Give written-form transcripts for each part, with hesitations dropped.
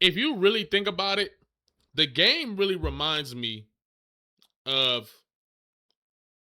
if you really think about it, the game really reminds me of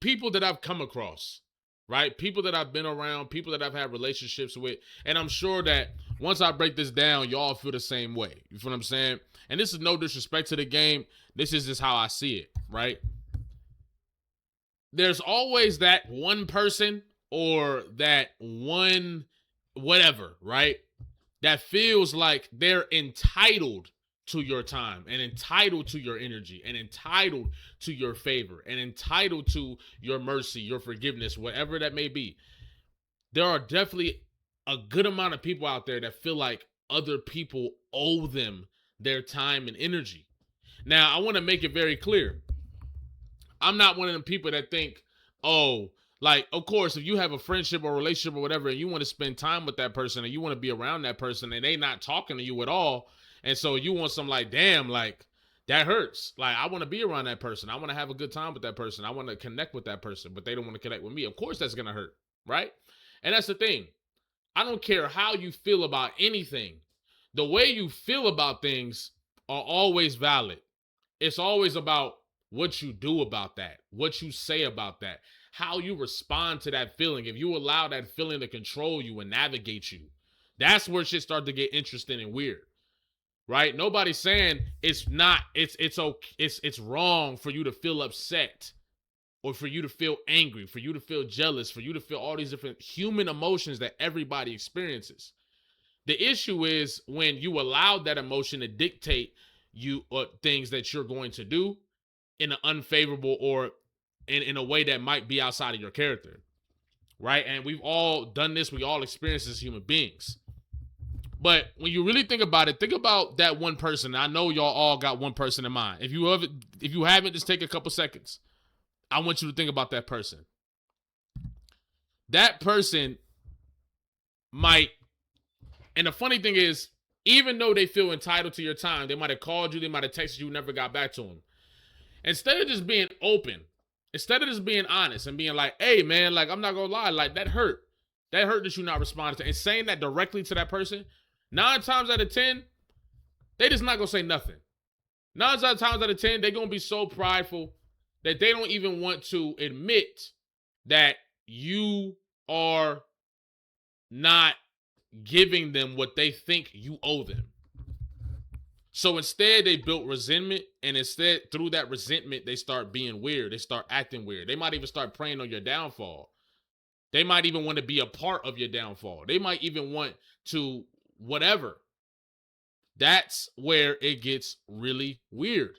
people that I've come across, right? People that I've been around, people that I've had relationships with. And I'm sure that once I break this down, y'all feel the same way. You feel what I'm saying? And this is no disrespect to the game. This is just how I see it, right? There's always that one person or that one whatever, right? That feels like they're entitled to your time and entitled to your energy and entitled to your favor and entitled to your mercy, your forgiveness, whatever that may be. There are definitely a good amount of people out there that feel like other people owe them their time and energy. Now, I want to make it very clear. I'm not one of them people that think, oh, like, of course, if you have a friendship or relationship or whatever, and you want to spend time with that person and you want to be around that person and they not talking to you at all, and so you want some like, damn, like, that hurts. Like, I want to be around that person. I want to have a good time with that person. I want to connect with that person, but they don't want to connect with me. Of course, that's going to hurt, right? And that's the thing. I don't care how you feel about anything. The way you feel about things are always valid. It's always about what you do about that, what you say about that, how you respond to that feeling. If you allow that feeling to control you and navigate you, that's where shit starts to get interesting and weird, right? Nobody's saying it's not, it's wrong for you to feel upset or for you to feel angry, for you to feel jealous, for you to feel all these different human emotions that everybody experiences. The issue is when you allow that emotion to dictate you things that you're going to do in an unfavorable or in a way that might be outside of your character, right? And we've all done this. We all experience this as human beings. But when you really think about it, think about that one person. I know y'all all got one person in mind. If you haven't, just take a couple seconds. I want you to think about that person. That person might, and the funny thing is, even though they feel entitled to your time, they might have called you, they might have texted you, never got back to them. Instead of just being open, instead of just being honest and being like, hey, man, like, I'm not going to lie, like, that hurt. That hurt that you not responding to. And saying that directly to that person, 9 times out of 10, they just not going to say nothing. 9 times out of 10, they're going to be so prideful that they don't even want to admit that you are not giving them what they think you owe them. So instead, they built resentment, and instead, through that resentment, they start being weird. They start acting weird. They might even start preying on your downfall. They might even want to be a part of your downfall. They might even want to whatever. That's where it gets really weird.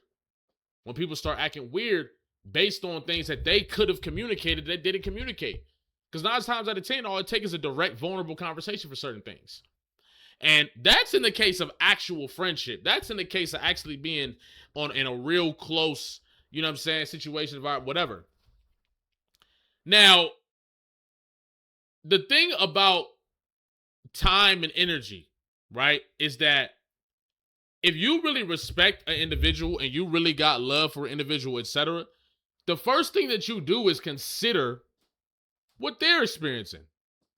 When people start acting weird based on things that they could have communicated that didn't communicate. Because 9 times out of 10, all it takes is a direct, vulnerable conversation for certain things. And that's in the case of actual friendship. That's in the case of actually being in a real close, you know what I'm saying, situation, whatever. Now, the thing about time and energy, right, is that if you really respect an individual and you really got love for an individual, etc., the first thing that you do is consider what they're experiencing,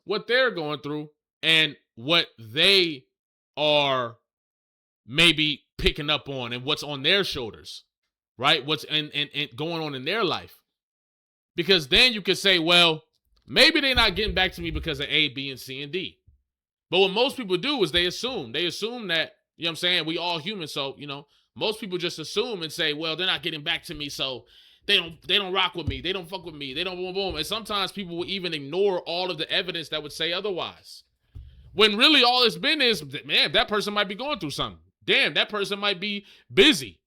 what they're going through, and what they are maybe picking up on and what's on their shoulders, right? What's and going on in their life. Because then you could say, well, maybe they're not getting back to me because of A, B, and C, and D. But what most people do is they assume that, you know what I'm saying, we all human, so, you know, most people just assume and say, well, they're not getting back to me, so they don't rock with me, they don't fuck with me, they don't boom boom. And sometimes people will even ignore all of the evidence that would say otherwise. When really all it's been is, man, that person might be going through something. Damn, that person might be busy.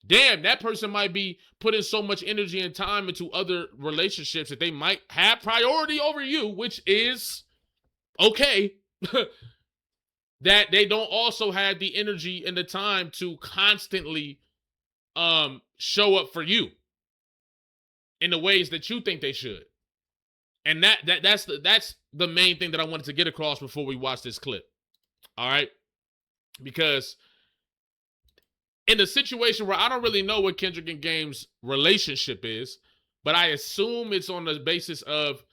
Damn, that person might be putting so much energy and time into other relationships that they might have priority over you, which is okay. That they don't also have the energy and the time to constantly show up for you in the ways that you think they should. And that's the main thing that I wanted to get across before we watch this clip. All right? Because in a situation where I don't really know what Kendrick and Game's relationship is, but I assume it's on the basis of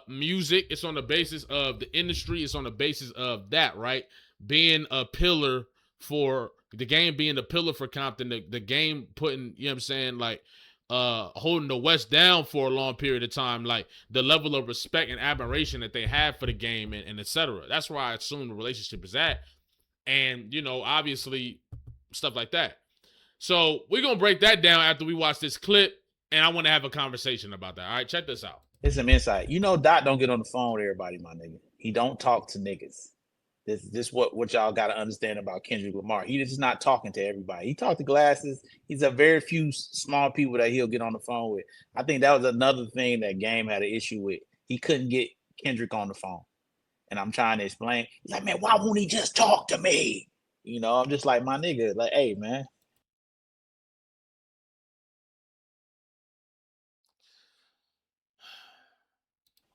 music, it's on the basis of the industry, it's on the basis of that, right? Being a pillar for the game being the pillar for Compton, the game putting, you know what I'm saying, like holding the West down for a long period of time, like the level of respect and admiration that they have for the game and etc. That's where I assume the relationship is at. And, you know, obviously stuff like that. So we're going to break that down after we watch this clip, and I want to have a conversation about that. All right, check this out. It's some insight. You know, Dot don't get on the phone with everybody, my nigga. He don't talk to niggas. This what y'all got to understand about Kendrick Lamar. He just not talking to everybody. He talked to Glasses. He's a very few small people that he'll get on the phone with. I think that was another thing that Game had an issue with. He couldn't get Kendrick on the phone. And I'm trying to explain. He's like, man, why won't he just talk to me? You know, I'm just like, my nigga, like, hey, man.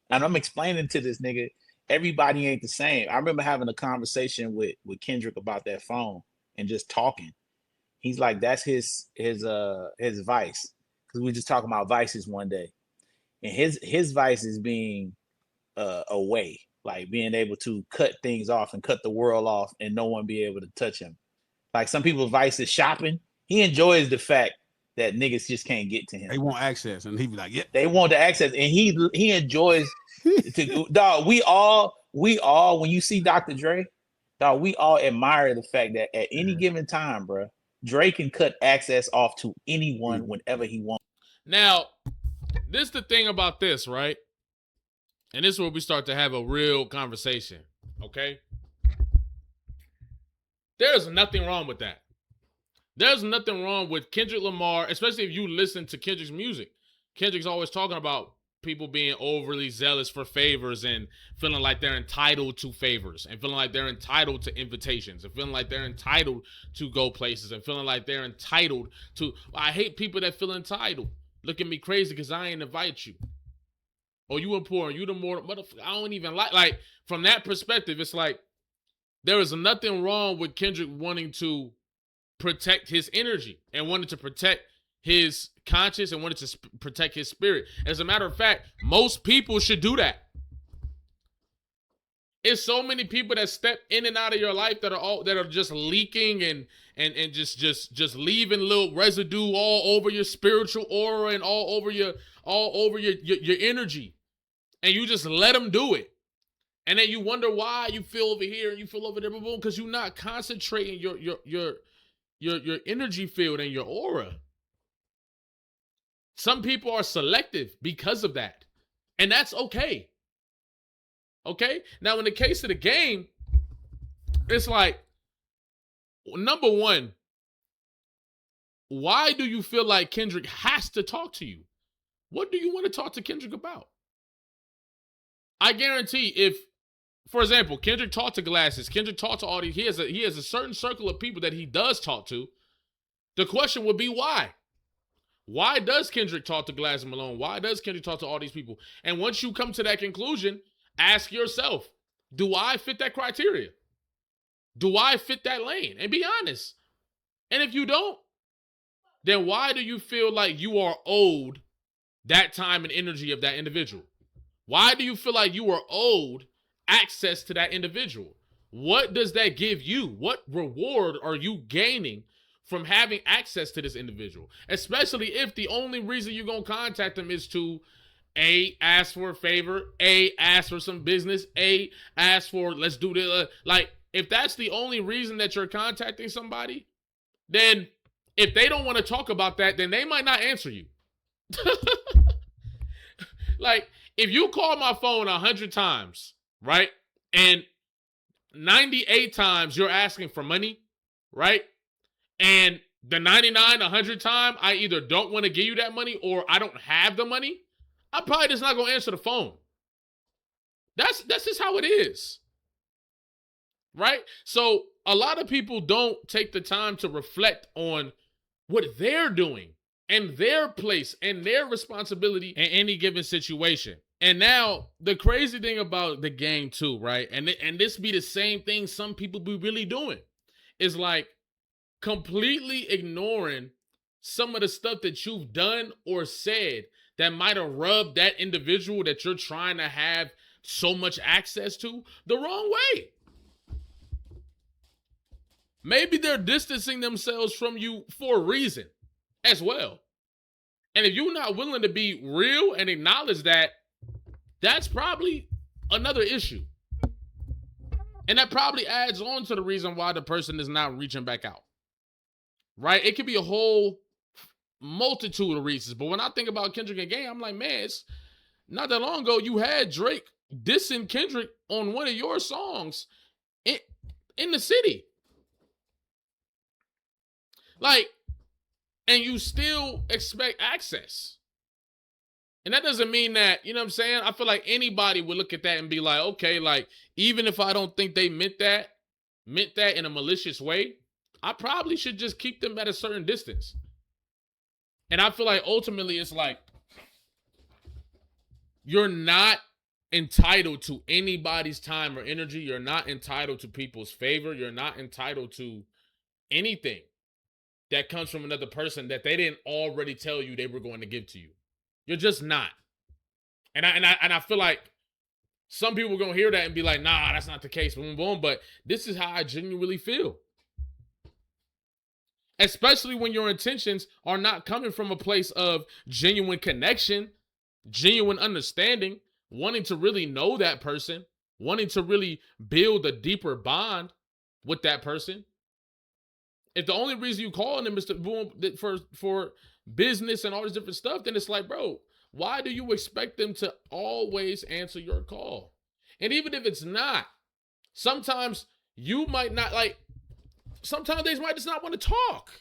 And I'm explaining to this nigga, everybody ain't the same. I remember having a conversation with Kendrick about that phone and just talking. He's like, that's his vice. Because we were just talking about vices one day. And his vice is being away, like being able to cut things off and cut the world off and no one be able to touch him. Like some people's vice is shopping. He enjoys the fact that niggas just can't get to him. They want access, and he be like, "Yep." They want the access, and he enjoys. Dog, we all when you see Dr. Dre, dog, we all admire the fact that at any given time, bro, Dre can cut access off to anyone whenever he wants. Now, this is the thing about this, right? And this is where we start to have a real conversation, okay? There's nothing wrong with that. There's nothing wrong with Kendrick Lamar, especially if you listen to Kendrick's music. Kendrick's always talking about people being overly zealous for favors and feeling like they're entitled to favors and feeling like they're entitled to invitations and feeling like they're entitled to go places and feeling like they're entitled to. I hate people that feel entitled. Look at me crazy because I ain't invite you. Or you important, you the more motherfucker. I don't even like from that perspective, it's like there is nothing wrong with Kendrick wanting to protect his energy and wanted to protect his conscience and wanted to protect his spirit. As a matter of fact, most people should do that. It's so many people that step in and out of your life that are just leaking and just leaving little residue all over your spiritual aura and all over your energy, and you just let them do it. And then you wonder why you feel over here and you feel over there, because you're not concentrating your energy field and your aura. Some people are selective because of that. And that's okay. Okay? Now, in the case of the game, it's like, number one, why do you feel like Kendrick has to talk to you? What do you want to talk to Kendrick about? I guarantee if, for example, Kendrick talked to Glasses, Kendrick talked to all these, he has a certain circle of people that he does talk to. The question would be why? Why does Kendrick talk to Glasses Malone? Why does Kendrick talk to all these people? And once you come to that conclusion, ask yourself, do I fit that criteria? Do I fit that lane? And be honest. And if you don't, then why do you feel like you are owed that time and energy of that individual? Why do you feel like you are owed access to that individual? What does that give you? What reward are you gaining from having access to this individual? Especially if the only reason you're going to contact them is to A, ask for a favor, A, ask for some business, A, ask for, let's do this. Like, if that's the only reason that you're contacting somebody, then if they don't want to talk about that, then they might not answer you. Like, if you call my phone 100 times, right, and 98 times you're asking for money, right, and the 99, 100 time, I either don't want to give you that money or I don't have the money, I'm probably just not going to answer the phone. That's just how it is, right? So a lot of people don't take the time to reflect on what they're doing and their place and their responsibility in any given situation. And now the crazy thing about the game too, right? And this be the same thing some people be really doing, is like completely ignoring some of the stuff that you've done or said that might have rubbed that individual that you're trying to have so much access to the wrong way. maybe they're distancing themselves from you for a reason as well. And if you're not willing to be real and acknowledge that, that's probably another issue. And that probably adds on to the reason why the person is not reaching back out. Right? It could be a whole multitude of reasons. But when I think about Kendrick and Game, I'm like, man, it's not that long ago you had Drake dissing Kendrick on one of your songs in the city. Like, and you still expect access. And that doesn't mean that, you know what I'm saying? I feel like anybody would look at that and be like, okay, like, even if I don't think they meant that in a malicious way, I probably should just keep them at a certain distance. And I feel like ultimately it's like, you're not entitled to anybody's time or energy. You're not entitled to people's favor. You're not entitled to anything that comes from another person that they didn't already tell you they were going to give to you. You're just not. And I feel like some people are going to hear that and be like, nah, that's not the case. Boom, boom. But this is how I genuinely feel. Especially when your intentions are not coming from a place of genuine connection, genuine understanding, wanting to really know that person, wanting to really build a deeper bond with that person. If the only reason you calling them is to boom for business and all this different stuff, then it's like, bro, why do you expect them to always answer your call? And even if it's not, sometimes you might not like, sometimes they might just not want to talk.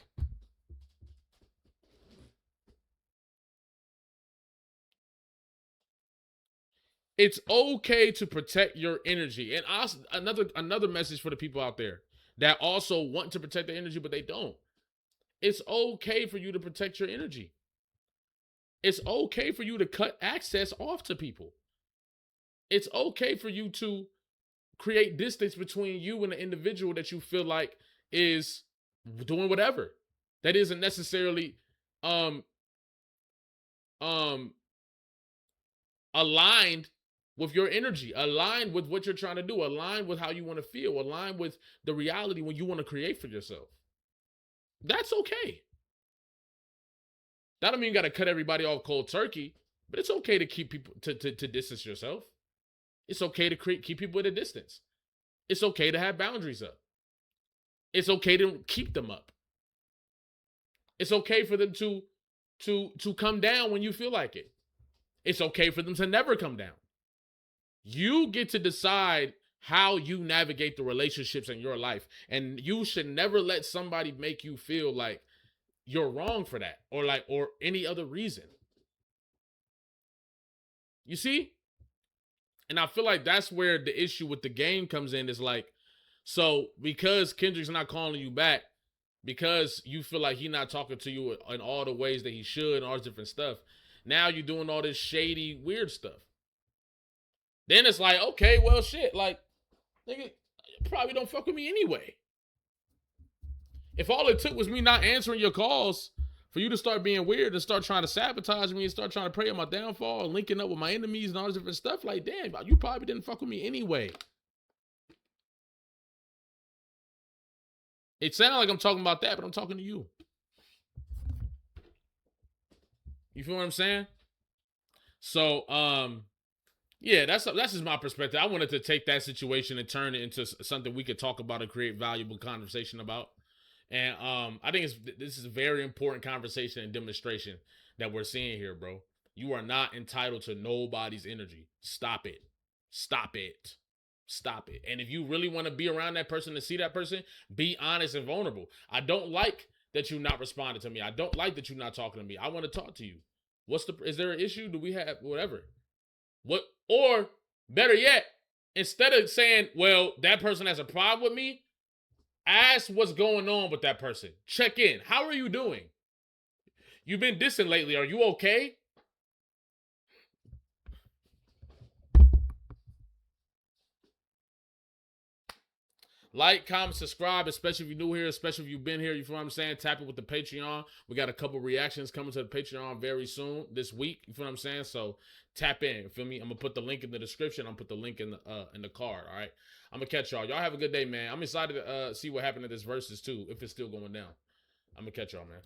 It's okay to protect your energy. And also, another message for the people out there that also want to protect their energy, but they don't. It's okay for you to protect your energy. It's okay for you to cut access off to people. It's okay for you to create distance between you and the individual that you feel like is doing whatever that isn't necessarily aligned with your energy, aligned with what you're trying to do, aligned with how you want to feel, aligned with the reality when you want to create for yourself. That's okay. That don't mean you got to cut everybody off cold turkey, but it's okay to keep people to distance yourself. It's okay to keep people at a distance. It's okay to have boundaries up. It's okay to keep them up. It's okay for them to come down when you feel like it. It's okay for them to never come down. You get to decide how you navigate the relationships in your life. And you should never let somebody make you feel like you're wrong for that or any other reason. You see? And I feel like that's where the issue with the game comes in is like, so because Kendrick's not calling you back, because you feel like he's not talking to you in all the ways that he should and all this different stuff, now you're doing all this shady, weird stuff. Then it's like, okay, well, shit, like, nigga, you probably don't fuck with me anyway. If all it took was me not answering your calls for you to start being weird and start trying to sabotage me and start trying to pray on my downfall and linking up with my enemies and all this different stuff, like, damn, you probably didn't fuck with me anyway. It sounds like I'm talking about that, but I'm talking to you. You feel what I'm saying? So, yeah, that's just my perspective. I wanted to take that situation and turn it into something we could talk about and create valuable conversation about. And I think this is a very important conversation and demonstration that we're seeing here, bro. You are not entitled to nobody's energy. Stop it. Stop it. Stop it. And if you really want to be around that person and see that person, be honest and vulnerable. I don't like that you not responding to me. I don't like that you're not talking to me. I want to talk to you. Is there an issue? Do we have whatever? What, or better yet, instead of saying, well, that person has a problem with me, ask what's going on with that person. Check in. How are you doing? You've been dissing lately. Are you okay? Like, comment, subscribe, especially if you're new here, especially if you've been here. You feel what I'm saying? Tap it with the Patreon. We got a couple reactions coming to the Patreon very soon this week. You feel what I'm saying? So tap in. You feel me? I'm gonna put the link in the description. I'm gonna put the link in the card. All right. I'm gonna catch y'all. Y'all have a good day, man. I'm excited to see what happened to this versus too, if it's still going down. I'm gonna catch y'all, man.